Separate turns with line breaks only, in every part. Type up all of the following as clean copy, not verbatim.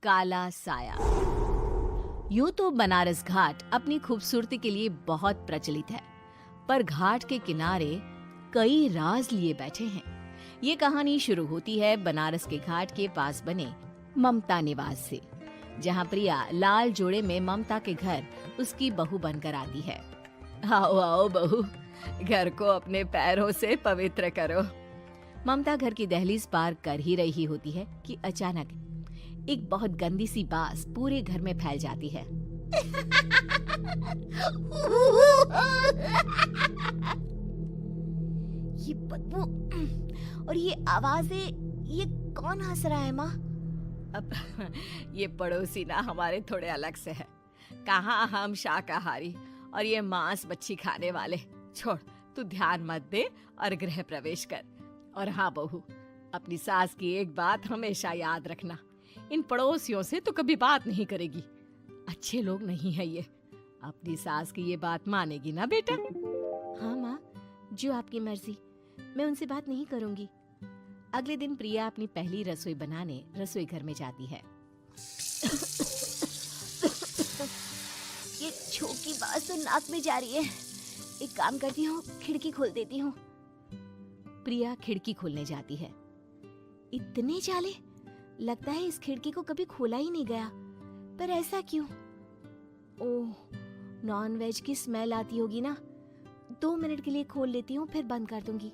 काला साया। यूं तो बनारस घाट अपनी खूबसूरती के लिए बहुत प्रचलित है, पर घाट के किनारे कई राज लिए बैठे हैं। ये कहानी शुरू होती है बनारस के घाट के पास बने ममता निवास से, जहां प्रिया लाल जोड़े में ममता के घर उसकी बहू बनकर आती है। आओ आओ बहू, घर को अपने पैरों से पवित्र करो। ममता घर की दहलीज पार कर ही रही होती है कि अचानक एक बहुत गंदी सी बास पूरे घर में फैल जाती है।
ये बदबू और ये आवाजें, ये कौन हंस रहा है माँ?
अब ये पड़ोसी ना हमारे थोड़े अलग से है। कहाँ हम शाकाहारी और ये मांस मच्छी खाने वाले। छोड़, तू ध्यान मत दे और गृह प्रवेश कर। और हाँ बहू, अपनी सास की एक बात हमेशा याद रखना, इन पड़ोसियों से तो कभी बात नहीं करेगी। अच्छे लोग नहीं है ये। अपनी सास की ये बात मानेगी ना बेटा?
हाँ माँ, जो आपकी मर्जी, मैं उनसे बात नहीं करूंगी।
अगले दिन प्रिया अपनी पहली रसोई बनाने रसोई घर में जाती है।
ये छोकी बात तो नाक में जा रही है। एक काम करती हूँ, खिड़की खोल देती हूँ।
प्रिया खिड़की खोलने जाती है।
इतने जाले, लगता है इस खिड़की को कभी खोला ही नहीं गया। पर ऐसा क्यों? ओह, नॉन वेज की स्मेल आती होगी ना। 2 मिनट के लिए खोल लेती हूँ, फिर बंद कर दूंगी।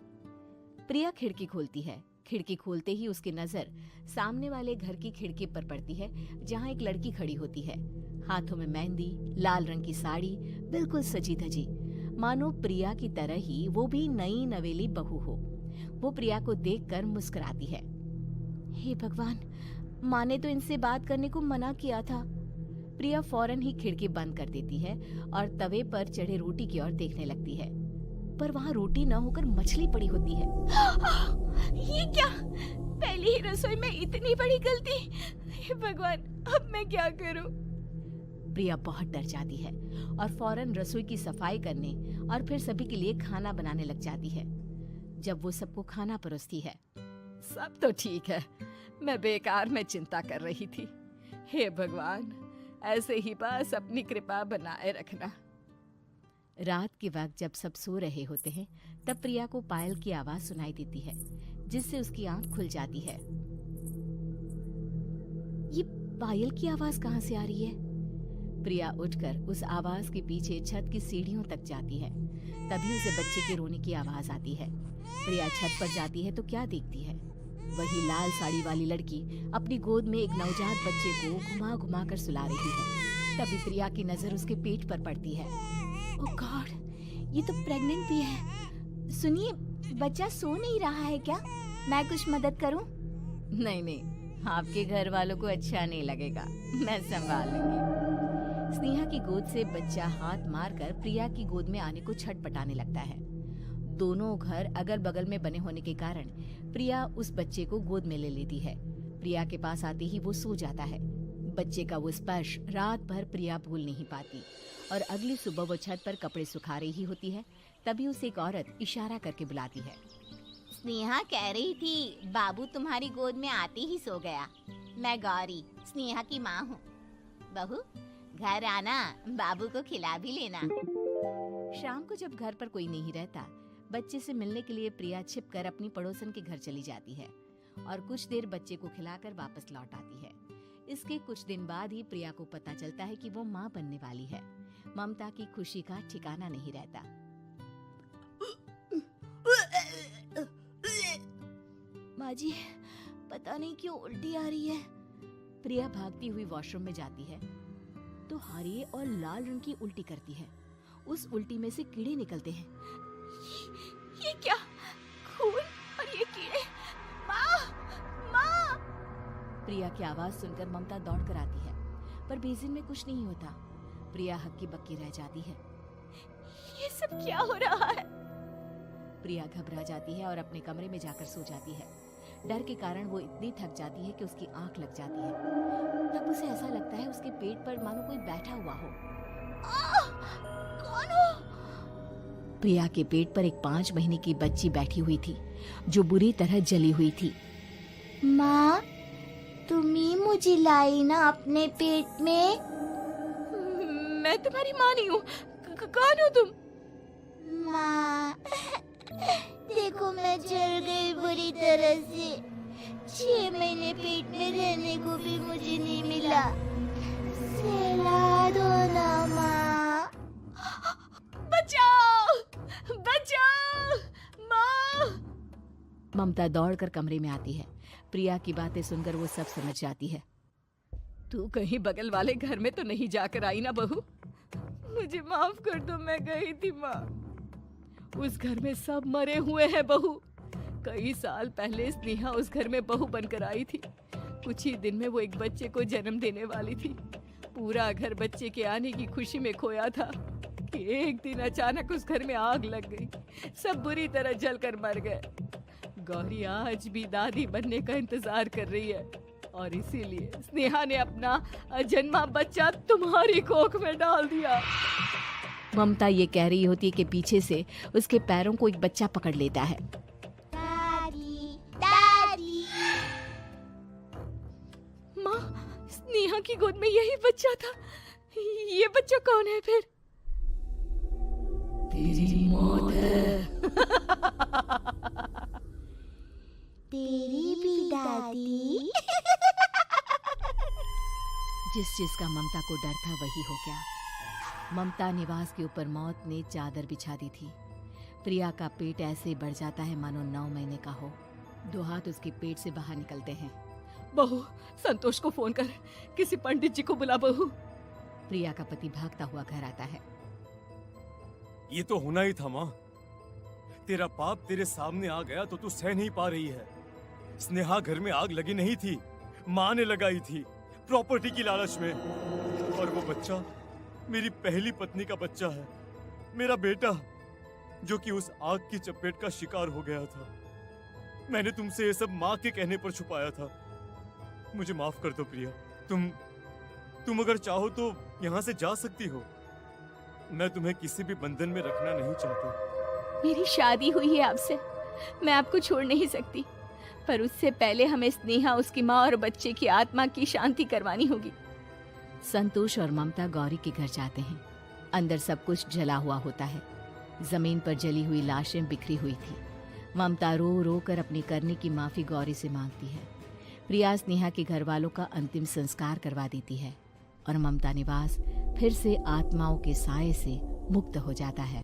प्रिया खिड़की खोलती है। खिड़की खोलते ही उसकी नजर सामने वाले घर की खिड़की पर पड़ती है, जहाँ एक लड़की खड़ी होती है। हाथों में मेहंदी, लाल रंग की साड़ी, बिल्कुल सजी धजी, मानो प्रिया की तरह ही वो भी नई नवेली बहू हो। वो प्रिया को देखकर मुस्कुराती है।
हे भगवान, माँ ने तो इनसे बात करने को मना किया था।
प्रिया फौरन ही खिड़की बंद कर देती है और तवे पर चढ़े रोटी की ओर देखने लगती है, पर वहाँ रोटी न होकर मछली पड़ी होती है।
ये क्या? पहली ही रसोई में इतनी बड़ी गलती। हे भगवान, अब मैं क्या करूं?
प्रिया बहुत डर जाती है और फौरन रसोई की सफाई करने और फिर सभी के लिए खाना बनाने लग जाती है। जब वो सबको खाना परोसती है, सब तो ठीक है, मैं बेकार में चिंता कर रही थी। हे भगवान, ऐसे ही बस अपनी कृपा बनाए रखना। रात के वक्त जब सब सो रहे होते हैं, तब प्रिया को पायल की आवाज सुनाई देती है, जिससे उसकी आंख खुल जाती है।
ये पायल की आवाज कहाँ से आ रही है?
प्रिया उठकर उस आवाज के पीछे छत की सीढ़ियों तक जाती है। तभी उसे बच्चे के रोने की आवाज आती है। प्रिया छत पर जाती है तो क्या देखती है? वही लाल साड़ी वाली लड़की अपनी गोद में एक नवजात बच्चे को घुमा घुमा कर सुला रही है। तभी प्रिया की नजर उसके पेट पर पड़ती है।
ओह गॉड, ये तो प्रेग्नेंट भी है। सुनिए, बच्चा सो नहीं रहा है क्या? मैं कुछ मदद करूं?
नहीं नहीं, आपके घर वालों को अच्छा नहीं लगेगा, मैं संभाल लूंगी। स्नेहा की गोद से बच्चा हाथ मारकर प्रिया की गोद में आने को छटपटाने लगता है। दोनों घर अगल बगल में बने होने के कारण प्रिया उस बच्चे को गोद में ले लेती है। प्रिया के पास आते ही वो सो जाता है। बच्चे का वो स्पर्श रात भर प्रिया भूल नहीं पाती और अगली सुबह वो छत पर कपड़े सुखा रही होती है। तभी उसे एक औरत इशारा करके बुलाती है।
स्नेहा कह रही थी बाबू तुम्हारी गोद में आते ही सो गया। मैं गौरी, स्नेहा की माँ हूँ। बहू, घर आना, बाबू को खिला भी लेना।
शाम को जब घर पर कोई नहीं रहता, बच्चे से मिलने के लिए प्रिया छिपकर अपनी पड़ोसन के घर चली जाती है और कुछ देर बच्चे को खिलाकर वापस लौट आती है। इसके कुछ दिन बाद ही प्रिया को पता चलता है कि वो माँ बनने वाली है। ममता की खुशी का ठिकाना नहीं रहता।
माँ जी, पता नहीं क्यों उल्टी आ रही है।
प्रिया भागती हुई वॉशरूम में जाती है तो हरे और लाल रंग की उल्टी करती है। उस उल्टी में से कीड़े निकलते हैं।
ये क्या? खून और ये कीड़े! माँ! माँ!
प्रिया की आवाज सुनकर ममता दौड़ कर आती है, पर बेसिन में कुछ नहीं होता। प्रिया हक्की बक्की रह जाती है।
ये सब क्या हो रहा है?
प्रिया घबरा जाती है और अपने कमरे में जाकर सो जाती है। डर के कारण वो इतनी थक जाती है कि उसकी आंख लग जाती है। तब उसे ऐसा लगता है उसके पेट पर मानो कोई बैठा हुआ हो।
कौन हो?
प्रिया के पेट पर एक 5 महीने की बच्ची बैठी हुई थी, जो बुरी तरह जली हुई थी।
माँ, तुम ही मुझे लाई ना अपने पेट में।
मैं तुम्हारी माँ नहीं हूँ। कौन हो तुम?
माँ, देखो मैं जल गई बुरी तरह से। 6 महीने पेट में रहने को भी मुझे नहीं मिला। सहला दो ना माँ।
बचाओ! बचाओ! माँ! ममता दौड़कर कमरे में आती है। प्रिया की बातें सुनकर वो सब समझ जाती है। तू कहीं बगल वाले घर में तो नहीं जाकर आई ना बहू? मुझे माफ कर दो, मैं गई थी माँ। उस घर में सब मरे हुए हैं बहू। कई साल पहले स्नेहा उस घर में बहू बनकर आई थी। कुछ ही दिन में वो एक बच्चे को जन्म देने वाली थी। पूरा घर बच्चे के आने की खुशी में खोया था कि एक दिन अचानक उस घर में आग लग गई। सब बुरी तरह जलकर मर गए। गौरी आज भी दादी बनने का इंतजार कर रही है और इसीलिए स्नेहा ने अपना अजन्मा बच्चा तुम्हारी कोख में डाल दिया। ममता ये कह रही होती है कि पीछे से उसके पैरों को एक बच्चा पकड़ लेता है।
दादी, दादी।
माँ, स्नेहा की गोद में यही बच्चा था। ये बच्चा कौन है फिर? तेरी मौत है।
तेरी भी दादी।
जिस चीज का ममता को डर था वही हो गया। ममता निवास के ऊपर मौत ने चादर बिछा दी थी। प्रिया का पेट ऐसे बढ़ जाता है मानो 9 महीने का हो। 2 हाथ उसके पेट से बाहर निकलते हैं। बहू, संतोष को फोन कर, किसी पंडित जी को बुला बहू। प्रिया का पति भागता हुआ घर आता है।
ये तो होना ही था माँ। तेरा पाप तेरे सामने आ गया तो तू सह नहीं पा रही है। स्नेहा घर में आग लगी नहीं थी, माँ ने लगाई थी, प्रॉपर्टी की लालच में। और वो बच्चा मेरी पहली पत्नी का बच्चा है, मेरा बेटा, जो कि उस आग की चपेट का शिकार हो गया था। मैंने तुमसे ये सब माँ के कहने पर छुपाया था। मुझे माफ कर दो प्रिया। तुम अगर चाहो तो यहाँ से जा सकती हो। मैं तुम्हें किसी भी बंधन में रखना नहीं चाहता।
मेरी शादी हुई है आपसे, मैं आपको छोड़ नहीं सकती, पर उससे पहले हमें स्नेहा, उसकी माँ और बच्चे की आत्मा की शांति करवानी होगी। संतोष और ममता गौरी के घर जाते हैं। अंदर सब कुछ जला हुआ होता है। जमीन पर जली हुई लाशें बिखरी हुई थी। ममता रो रो कर अपनी करने की माफी गौरी से मांगती है। प्रिया स्नेहा के घर वालों का अंतिम संस्कार करवा देती है और ममता निवास फिर से आत्माओं के साए से मुक्त हो जाता है।